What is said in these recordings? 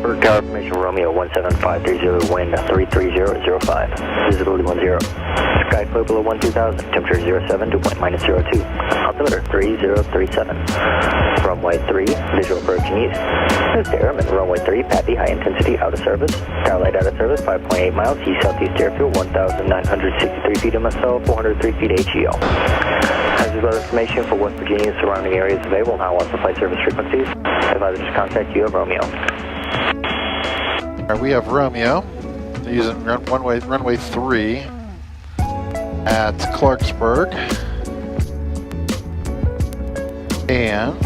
Clarksburg, tower information Romeo 17530, wind 33005, visibility 10. Sky clear below 12,000, temperature 07, dew point -02. Altimeter 3037. Runway 3, visual approaching east. This is Airman, runway 3, PAPI, high intensity, out of service. Tower light out of service, 5.8 miles, east southeast airfield, 1,963 feet MSL, 403 feet HEL. Hazard weather information for West Virginia and surrounding areas available. Now once the flight service frequencies. Advisor just contact you have Romeo. All right, we have Romeo using runway 3 at Clarksburg, and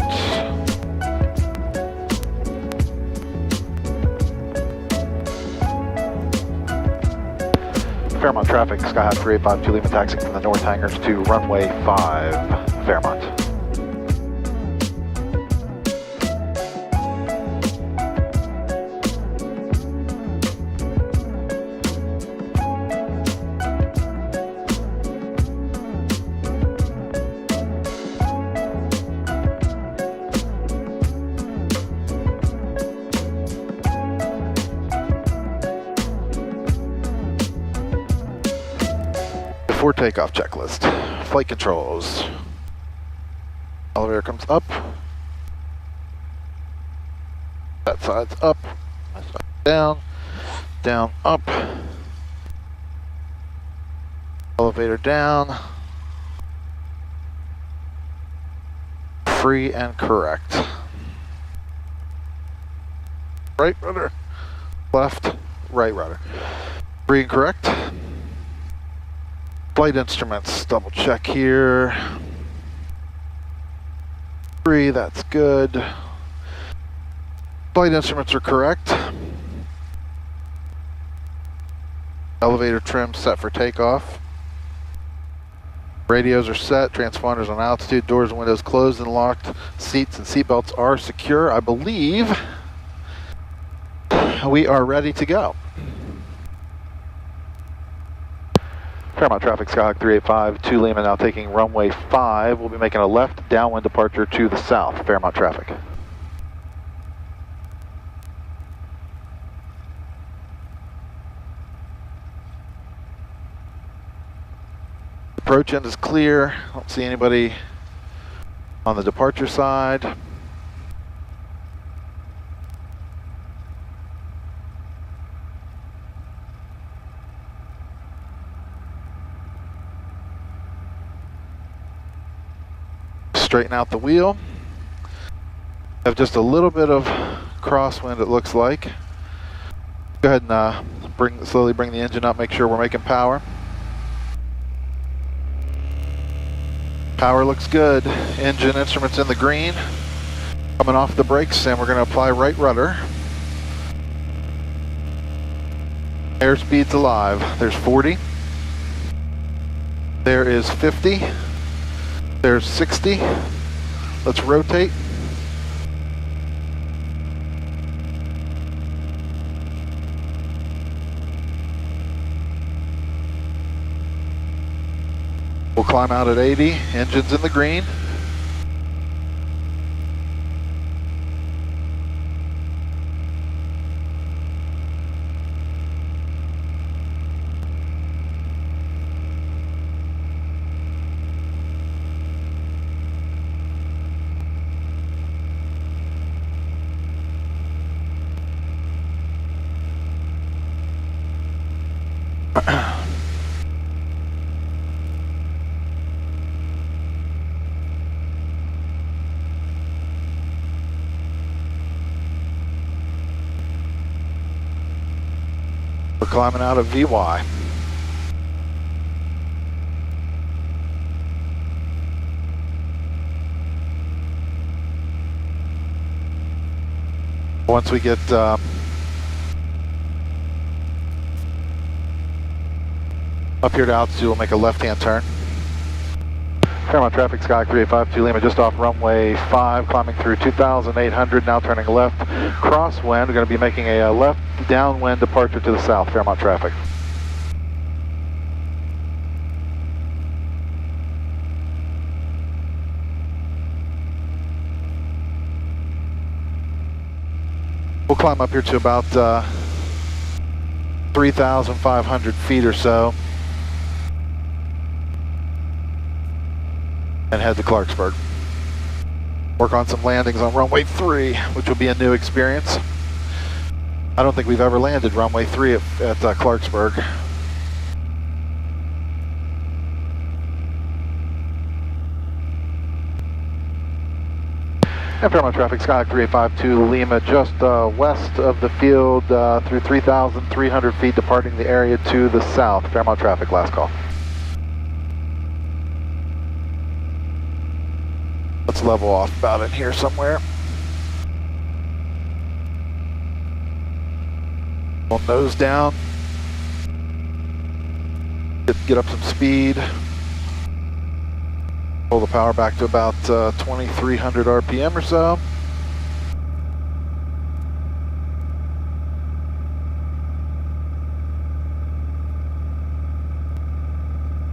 Fairmont traffic, Sky High 3852 Lima taxiing from the north hangars to runway 5, Fairmont. Before takeoff checklist, flight controls. Elevator comes up. That side's up. Down. Down, up. Elevator down. Free and correct. Right rudder. Left, right rudder. Free and correct. Flight instruments, double check here. Free, that's good. Flight instruments are correct. Elevator trim set for takeoff. Radios are set, transponders on altitude, doors and windows closed and locked. Seats and seatbelts are secure. I believe we are ready to go. Fairmont traffic, Skyhawk 385, Lima now taking runway 5. We'll be making a left downwind departure to the south, Fairmont traffic. Approach end is clear. Don't see anybody on the departure side. Straighten out the wheel. Have just a little bit of crosswind, it looks like. Go ahead and slowly bring the engine up, make sure we're making power. Power looks good. Engine instruments in the green. Coming off the brakes, and we're going to apply right rudder. Airspeed's alive. There's 40. There is 50. There's 60. Let's rotate. We'll climb out at 80. Engine's in the green. We're climbing out of VY. Once we get up here to altitude, we'll make a left-hand turn. Fairmont traffic, Sky 3852 Lima, just off runway 5, climbing through 2,800, now turning left. Crosswind, we're going to be making a left downwind departure to the south, Fairmont traffic. We'll climb up here to about 3,500 feet or so and head to Clarksburg. Work on some landings on runway 3, which will be a new experience. I don't think we've ever landed runway 3 at Clarksburg. And Fairmont traffic, Skyhawk 3852 Lima, just west of the field through 3,300 feet, departing the area to the south. Fairmont traffic, last call. Let's level off about in here somewhere. We'll nose down. Get up some speed. Pull the power back to about 2,300 RPM or so.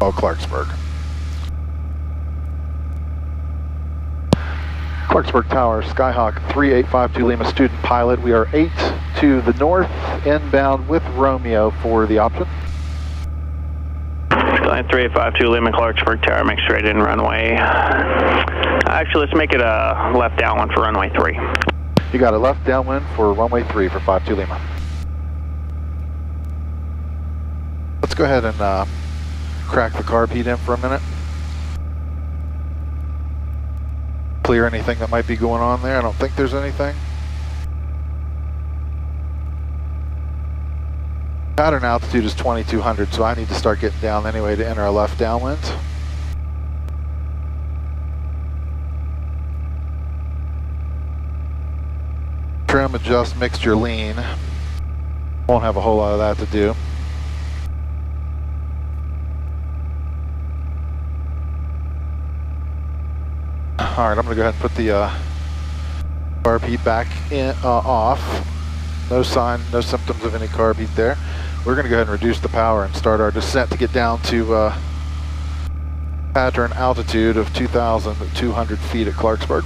Oh, Clarksburg. Clarksburg Tower, Skyhawk 3852 Lima, student pilot. We are 8 to the north, inbound with Romeo for the option. Skyline 3852 Lima, Clarksburg Tower, make straight in runway. Actually, let's make it a left downwind for runway 3. You got a left downwind for runway 3 for 52 Lima. Let's go ahead and crack the carb heat in for a minute. Clear anything that might be going on there. I don't think there's anything. Pattern altitude is 2,200, so I need to start getting down anyway to enter a left downwind. Trim, adjust, mixture, lean. Won't have a whole lot of that to do. Alright, I'm going to go ahead and put the carb heat back in, off. No sign, no symptoms of any carb heat there. We're going to go ahead and reduce the power and start our descent to get down to pattern altitude of 2,200 feet at Clarksburg.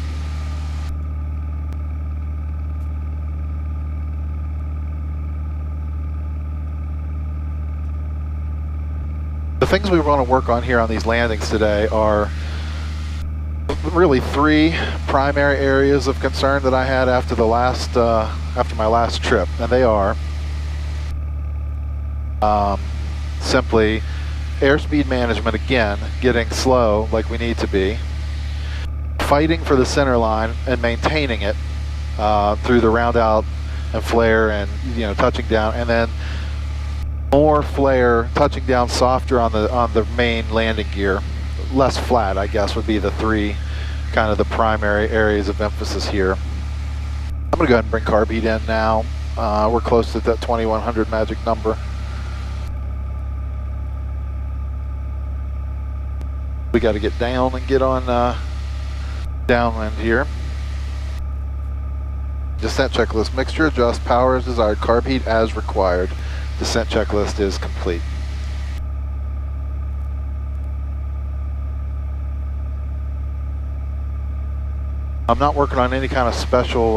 The things we want to work on here on these landings today are really 3 primary areas of concern that I had after the last after my last trip, and they are simply airspeed management, again, getting slow like we need to be, fighting for the center line and maintaining it through the round out and flare and touching down, and then more flare, touching down softer on the main landing gear. Less flat, I guess, would be the 3 kind of the primary areas of emphasis here. I'm going to go ahead and bring carb heat in now. We're close to that 2,100 magic number. We got to get down and get on downwind here. Descent checklist, mixture, adjust, power as desired, carb heat as required. Descent checklist is complete. I'm not working on any kind of special,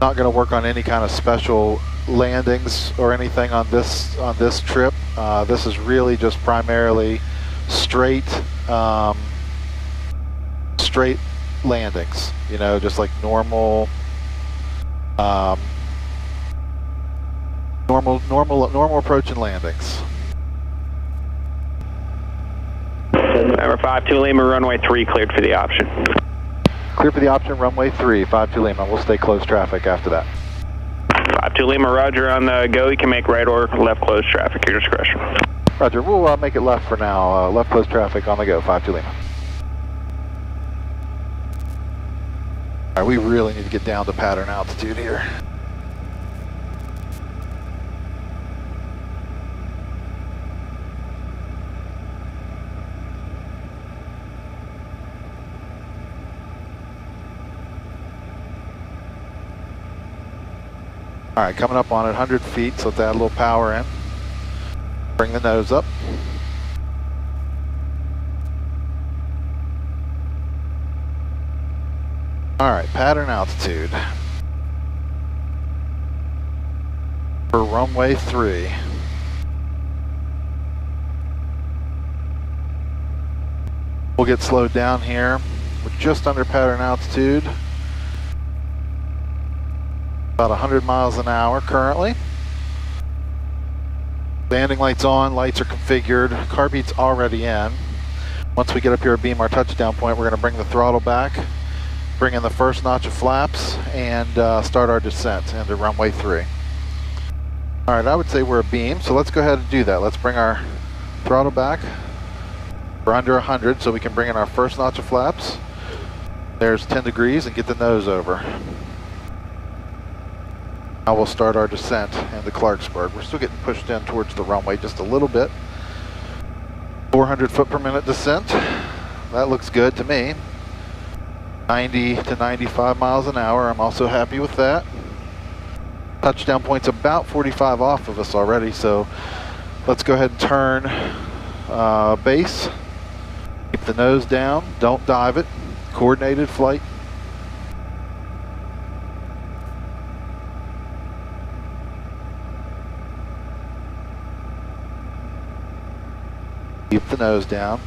not going to work on any kind of special landings or anything on this trip. This is really just primarily straight landings, just like normal approach and landings. Number 52 Lima, runway 3 cleared for the option. Clear for the option, runway 3, 52 Lima. We'll stay closed traffic after that. 52 Lima, roger, on the go. You can make right or left closed traffic, your discretion. Roger, we'll make it left for now. Left closed traffic on the go, 52 Lima. All right, we really need to get down to pattern altitude here. All right, coming up on it, 100 feet, so let's add a little power in. Bring the nose up. All right, pattern altitude. for runway 3. We'll get slowed down here. We're just under pattern altitude. About 100 miles an hour currently. Landing lights on, lights are configured, carb heat's already in. Once we get up here at beam our touchdown point, we're going to bring the throttle back, bring in the first notch of flaps, and start our descent into runway 3. Alright, I would say we're a beam, so let's go ahead and do that. Let's bring our throttle back. We're under 100, so we can bring in our first notch of flaps. There's 10 degrees, and get the nose over. Now we'll start our descent into Clarksburg. We're still getting pushed in towards the runway just a little bit. 400 foot per minute descent. That looks good to me. 90 to 95 miles an hour. I'm also happy with that. Touchdown point's about 45 off of us already, so let's go ahead and turn base. Keep the nose down. Don't dive it. Coordinated flight. Keep the nose down.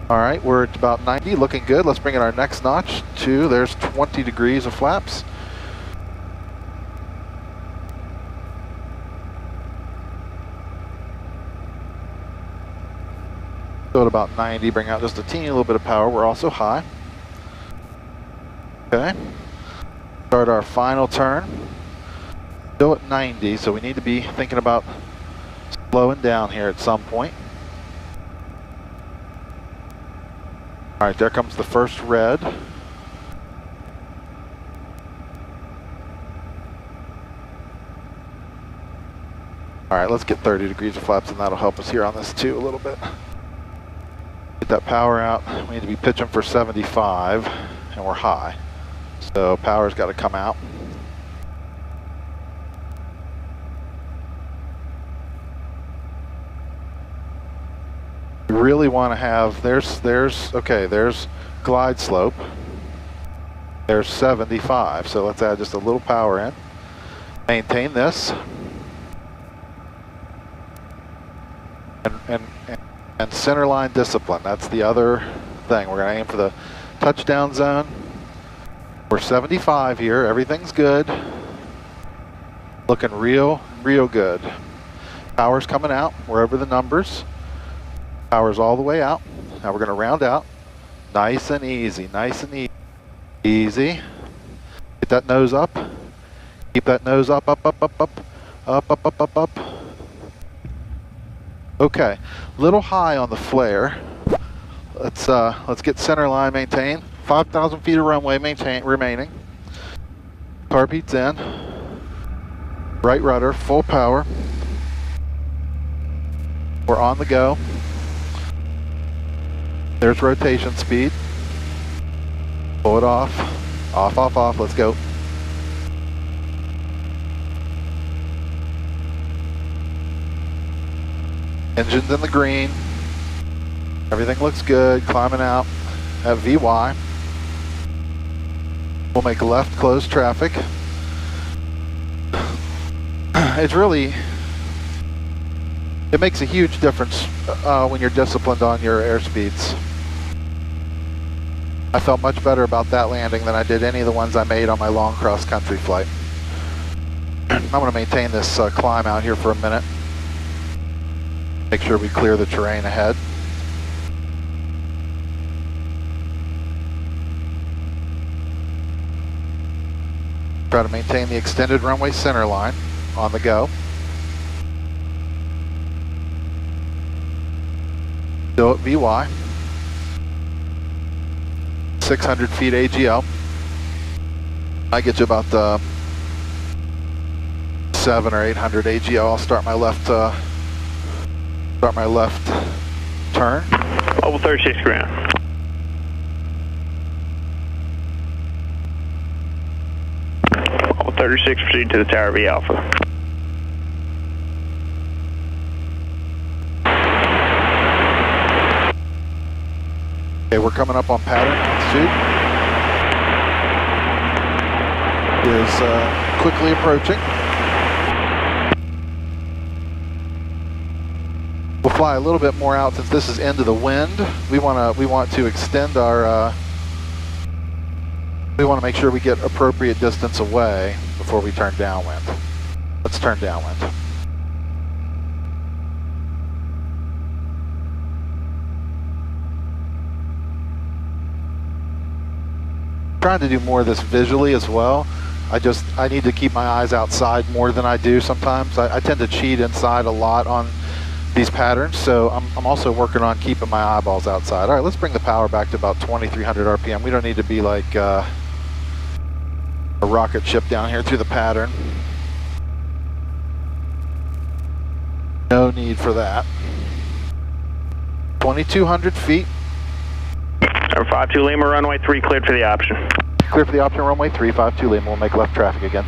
Alright, we're at about 90, looking good. Let's bring in our next notch. There's 20 degrees of flaps. So at about 90, bring out just a teeny little bit of power. We're also high. Okay. Start our final turn. Still at 90, so we need to be thinking about slowing down here at some point. Alright, there comes the first red. Alright, let's get 30 degrees of flaps, and that'll help us here on this too a little bit. Get that power out. We need to be pitching for 75, and we're high. So power's got to come out. Really want to have, there's glide slope, there's 75, so let's add just a little power in, maintain this, and center line discipline. That's the other thing. We're going to aim for the touchdown zone. We're 75 here, everything's good, looking real good. Power's coming out wherever the numbers. Power's all the way out. Now we're going to round out. Nice and easy, nice and easy. Get that nose up. Keep that nose up. Okay, little high on the flare. Let's get center line maintained. 5,000 feet of runway remaining. Carb heat's in. Right rudder, full power. We're on the go. There's rotation speed. Pull it off. Off. Let's go. Engine's in the green. Everything looks good. Climbing out at VY. We'll make left, close traffic. It makes a huge difference when you're disciplined on your airspeeds. I felt much better about that landing than I did any of the ones I made on my long cross-country flight. I'm going to maintain this climb out here for a minute. Make sure we clear the terrain ahead. Try to maintain the extended runway center line on the go. Still at VY. 600 feet AGL. I get you about 700 or 800 AGL. I'll start my left turn. Over 36 ground. Over 36, proceed to the tower V Alpha. Okay, we're coming up on pattern. Altitude is quickly approaching. We'll fly a little bit more out since this is into the wind. We want to extend our. We want to make sure we get appropriate distance away before we turn downwind. Let's turn downwind. Trying to do more of this visually as well. I need to keep my eyes outside more than I do sometimes. I tend to cheat inside a lot on these patterns, so I'm also working on keeping my eyeballs outside. All right, let's bring the power back to about 2,300 RPM. We don't need to be like a rocket ship down here through the pattern. No need for that. 2,200 feet. 52 Lima, runway 3 cleared for the option. Clear for the option, runway 3, 52 Lima. We'll make left traffic again.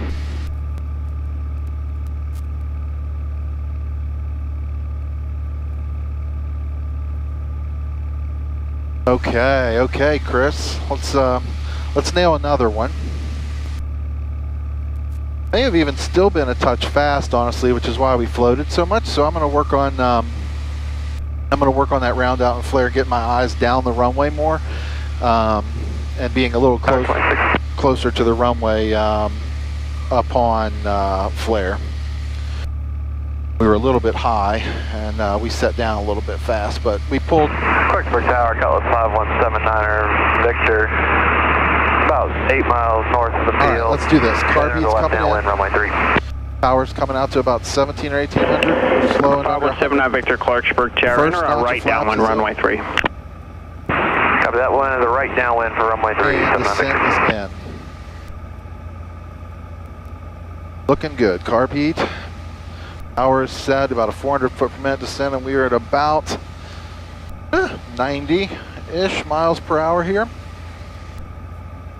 Okay, Chris. Let's nail another one. May have even still been a touch fast, honestly, which is why we floated so much. So I'm going to work on that round out and flare, get my eyes down the runway more, and being a little closer to the runway upon flare. We were a little bit high, and we set down a little bit fast, but we pulled. Clarksburg Tower, Cutlass 5179er, Victor, about 8 miles north of the field. All right, let's do this. Car beats coming in. Runway 3. Power's coming out to about 17 or 1800. Slowing under. 517 Victor, Clarksburg Tower, enter a right downwind, runway 3. Copy that one, the right downwind for runway 3. And descent is in. Looking good. Carb heat. Power is set, about a 400 foot per minute descent, and we are at about 90-ish miles per hour here.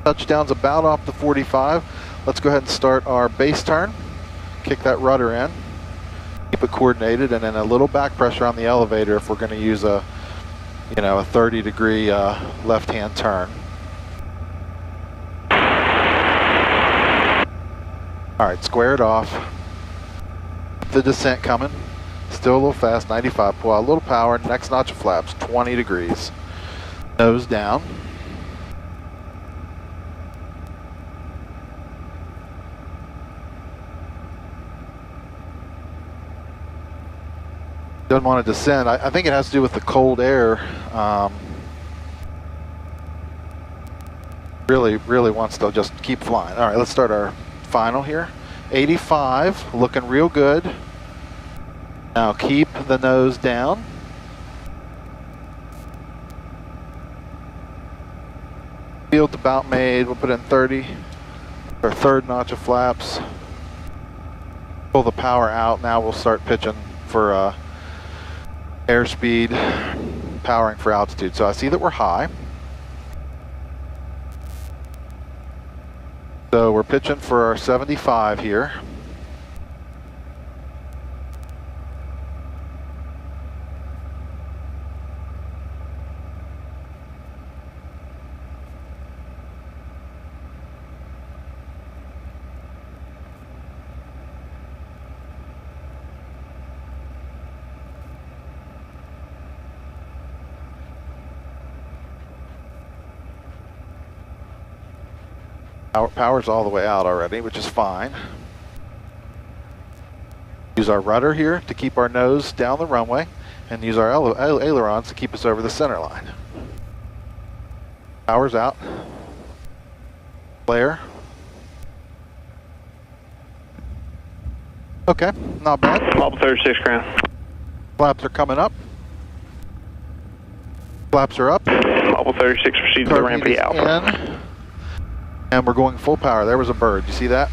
Touchdown's about off the 45. Let's go ahead and start our base turn. Kick that rudder in. Keep it coordinated, and then a little back pressure on the elevator if we're going to use a 30-degree left-hand turn. All right, square it off. The descent coming. Still a little fast, 95. Pull out a little power. Next notch of flaps, 20 degrees. Nose down. Doesn't want to descend. I think it has to do with the cold air. Really wants to just keep flying. All right, let's start our final here. 85, looking real good. Now keep the nose down. Field's about made. We'll put in 30, our third notch of flaps. Pull the power out. Now we'll start pitching for airspeed, powering for altitude. So I see that we're high. So we're pitching for our 75 here. Power's all the way out already, which is fine. Use our rudder here to keep our nose down the runway, and use our ailerons to keep us over the center line. Power's out. Flare. Okay, not bad. Level 36 ground. Flaps are coming up. Flaps are up. Level 36 proceeds to the ramp to the alpha. In. And we're going full power. There was a bird. You see that?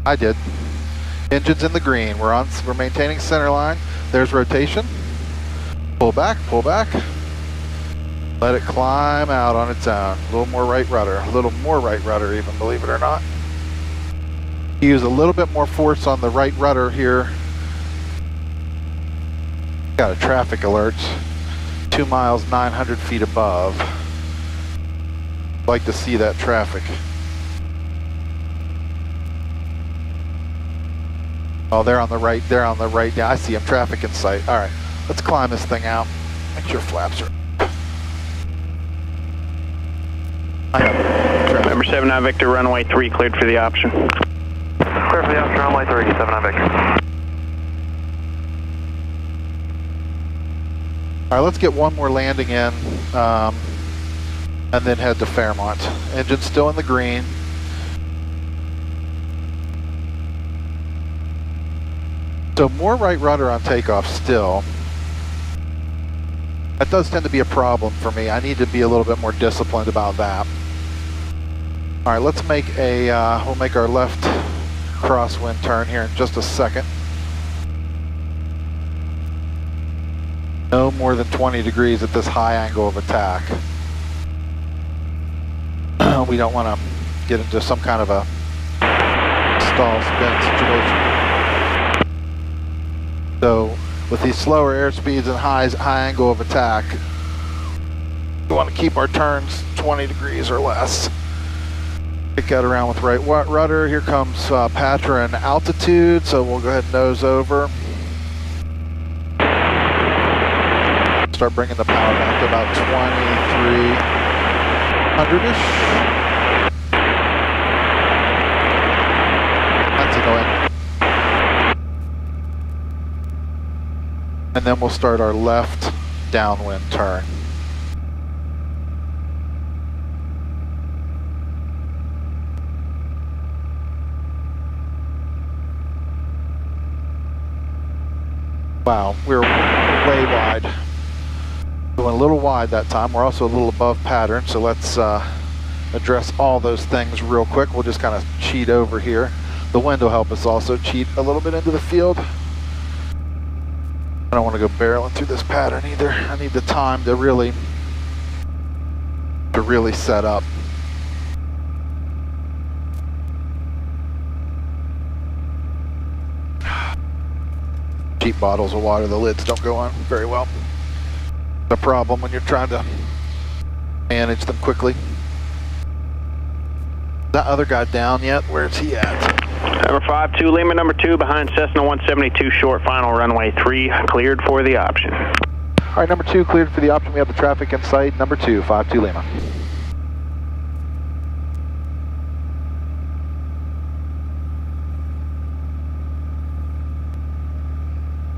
I did. Engine's in the green. We're maintaining center line. There's rotation. Pull back, pull back. Let it climb out on its own. A little more right rudder. A little more right rudder even, believe it or not. Use a little bit more force on the right rudder here. Got a traffic alert. 2 miles, 900 feet above. Like to see that traffic. Oh, they're on the right. They're on the right. Yeah, I see them. Traffic in sight. All right, Let's climb this thing out. Make sure flaps are. Number 79 Victor, runway 3 cleared for the option. Clear for the option, runway 3, 79 Victor. All right, let's get one more landing in, and then head to Fairmont. Engine's still in the green. So more right rudder on takeoff still. That does tend to be a problem for me. I need to be a little bit more disciplined about that. All right, let's make a, we'll make our left crosswind turn here in just a second. No more than 20 degrees at this high angle of attack. We don't want to get into some kind of a stall spin situation. So with these slower airspeeds and high angle of attack, we want to keep our turns 20 degrees or less. Kick that around with right rudder. Here comes Patra and altitude, so we'll go ahead and nose over. Start bringing the power back to about 2300-ish. That's annoying. And then we'll start our left downwind turn. Wow, we're way wide. We went a little wide that time. We're also a little above pattern, so let's address all those things real quick. We'll just kind of cheat over here. The wind will help us also cheat a little bit into the field. I don't want to go barreling through this pattern either. I need the time to really set up. Cheap bottles of water, the lids don't go on very well. A problem when you're trying to manage them quickly. That other guy down yet? Where's he at? Number 52 Lima, number 2 behind Cessna 172 short, final runway 3 cleared for the option. All right, number 2 cleared for the option. We have the traffic in sight. Number 2, 52 Lima.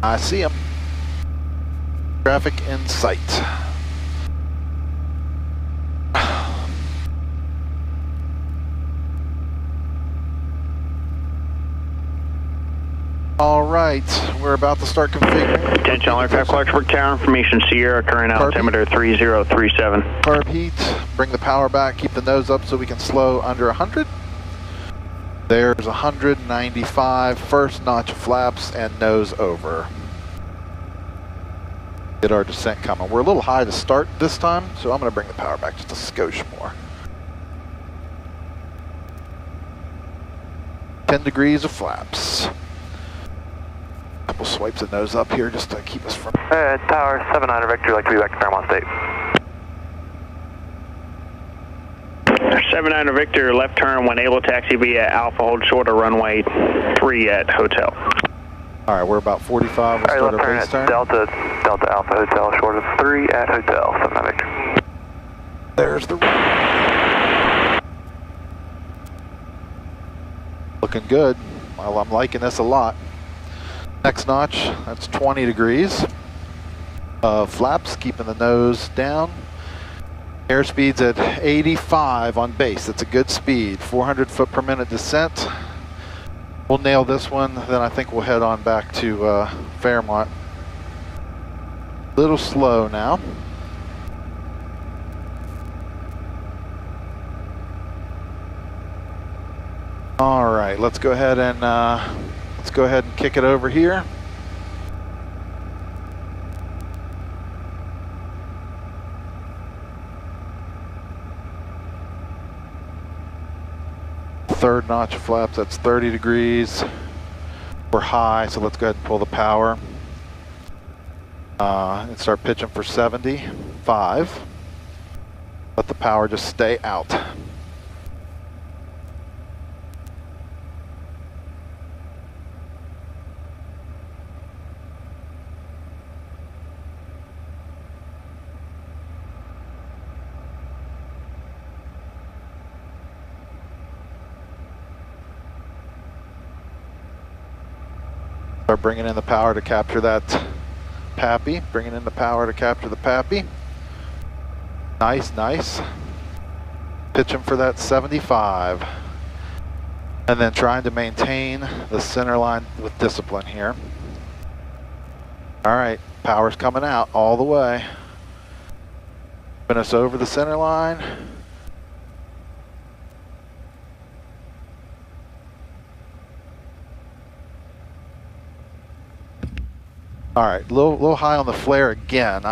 I see him. Traffic in sight. All right, we're about to start configuring. Attention all aircraft, Clarksburg Tower information, Sierra, current altimeter 3037. Carb heat, bring the power back, keep the nose up so we can slow under 100. There's 195, first notch of flaps and nose over. Get our descent coming. We're a little high to start this time, so I'm going to bring the power back just a skosh more. 10 degrees of flaps. Couple swipes of nose up here just to keep us from... Tower 79 Victor, like to be back to Fairmont State. 79 Victor, left turn when able, taxi via Alpha, hold short of runway 3 at hotel. All right, we're about 45. We'll start our base turn. Delta Alpha Hotel, short of 3 at hotel, 79 Victor. There's the... Looking good. Well, I'm liking this a lot. Next notch, that's 20 degrees. Flaps, keeping the nose down. Airspeed's at 85 on base. That's a good speed. 400 foot per minute descent. We'll nail this one, then I think we'll head on back to Fairmont. A little slow now. All right, let's go ahead and kick it over here. Third notch of flaps, that's 30 degrees. We're high, so let's go ahead and pull the power. And start pitching for 75. Let the power just stay out. Start bringing in the power to capture that Pappy. Bringing in the power to capture the Pappy. Nice, nice. Pitch him for that 75. And then trying to maintain the center line with discipline here. All right, power's coming out all the way. Putting us over the center line. All right, a little high on the flare again.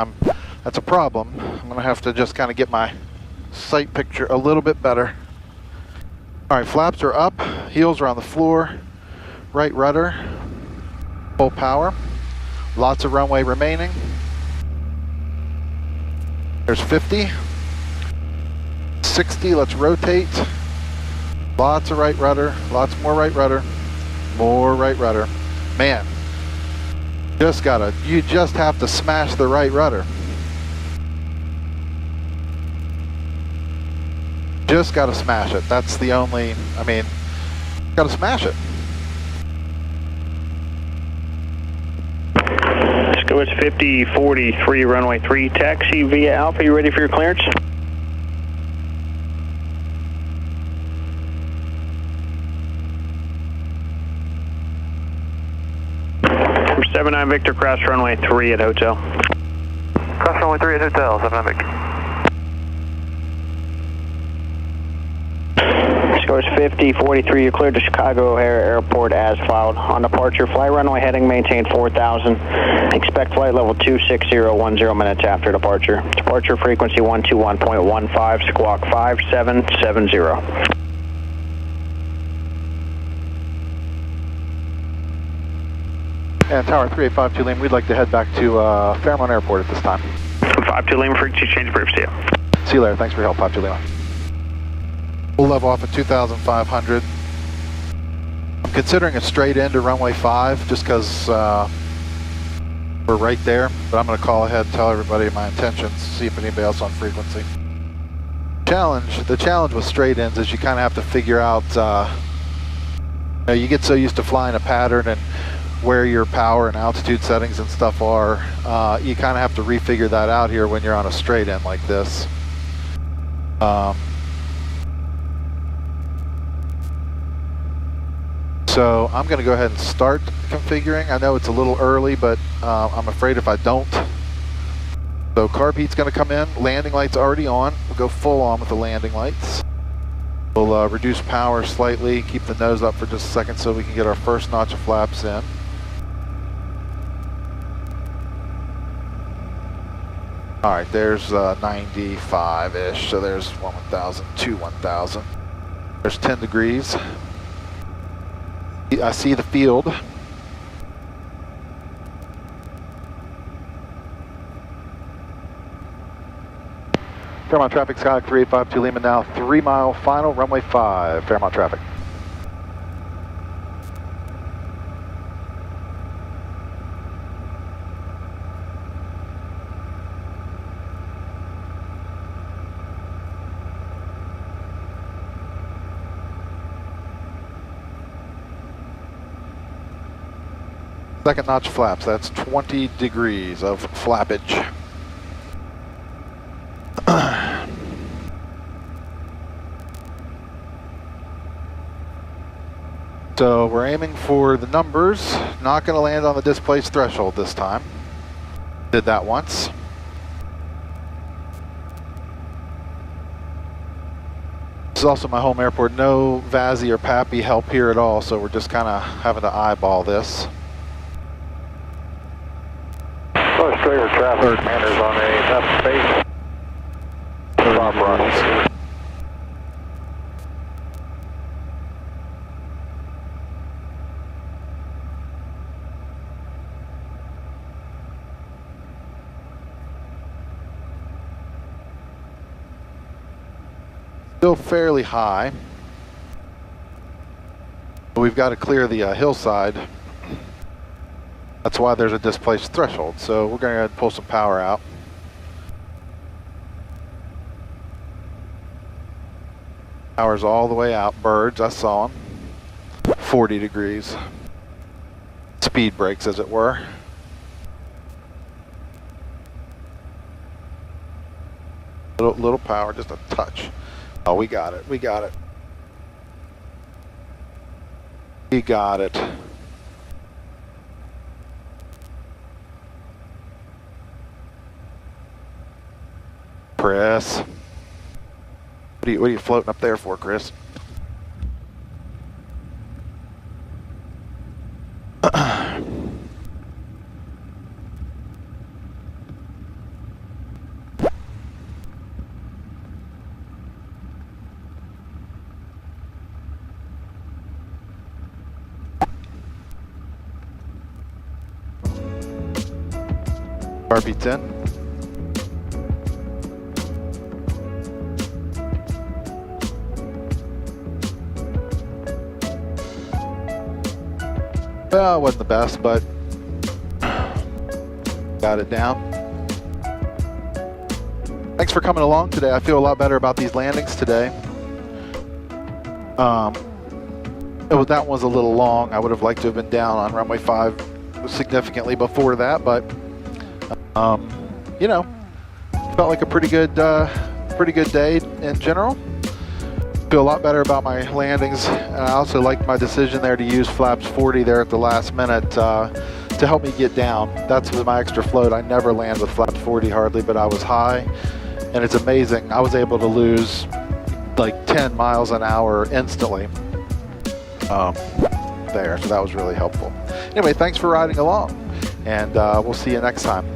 That's a problem. I'm gonna have to just kind of get my sight picture a little bit better. All right, flaps are up, heels are on the floor, right rudder, full power. Lots of runway remaining. There's 50, 60, let's rotate. Lots of right rudder, lots more right rudder, more right rudder. Man, you just have to smash the right rudder. Just got to smash it. That's the only, got to smash it. Go it's 5043 runway 3 taxi via Alpha. You ready for your clearance? From 79 Victor, cross runway 3 at hotel. Cross runway 3 at hotel, 79 Victor. Scores 5043, you're cleared to Chicago O'Hare Airport as filed. On departure, fly runway heading, maintain 4000. Expect flight level 26010 minutes after departure. Departure frequency 121.15, squawk 5770. And Tower 3852 Lima, we'd like to head back to Fairmont Airport at this time. 52 Lima, frequency change brief, see you. See you later, thanks for your help, 52 Lima. We'll level off at 2,500. I'm considering a straight in to runway 5 just because we're right there, but I'm going to call ahead and tell everybody my intentions, see if anybody else on frequency. The challenge with straight ins is you kind of have to figure out, you get so used to flying a pattern and where your power and altitude settings and stuff are, you kind of have to refigure that out here when you're on a straight in like this. So I'm going to go ahead and start configuring. I know it's a little early, but I'm afraid if I don't. So carb heat's going to come in. Landing lights already on. We'll go full on with the landing lights. We'll reduce power slightly, keep the nose up for just a second so we can get our first notch of flaps in. All right, there's 95-ish, so there's 1,000, 1,000. There's 10 degrees. I see the field. Fairmont traffic, Sky 3852 Lima now, 3 mile final, runway 5, Fairmont traffic. Second notch flaps, that's 20 degrees of flappage. So we're aiming for the numbers, not going to land on the displaced threshold this time. Did that once. This is also my home airport. No VASI or PAPI help here at all, so we're just kind of having to eyeball this. Straight for traffic, commanders on a tough space. Stop runs. Still fairly high. But we've got to clear the hillside. That's why there's a displaced threshold. So we're going to pull some power out. Power's all the way out. Birds, I saw them. 40 degrees. speed brakes, as it were. Little power, just a touch. Oh, we got it. We got it. We got it. Chris. What are you floating up there for, Chris? RP10. Well, it wasn't the best, but got it down. Thanks for coming along today. I feel a lot better about these landings today. That one was a little long. I would have liked to have been down on runway 5 significantly before that, but you know, felt like a pretty good day in general. Feel a lot better about my landings, and I also liked my decision there to use flaps 40 there at the last minute to help me get down. That's my extra float. I never land with flaps 40 hardly, but I was high, and it's amazing. I was able to lose like 10 miles an hour instantly there, so that was really helpful. Anyway, thanks for riding along, and we'll see you next time.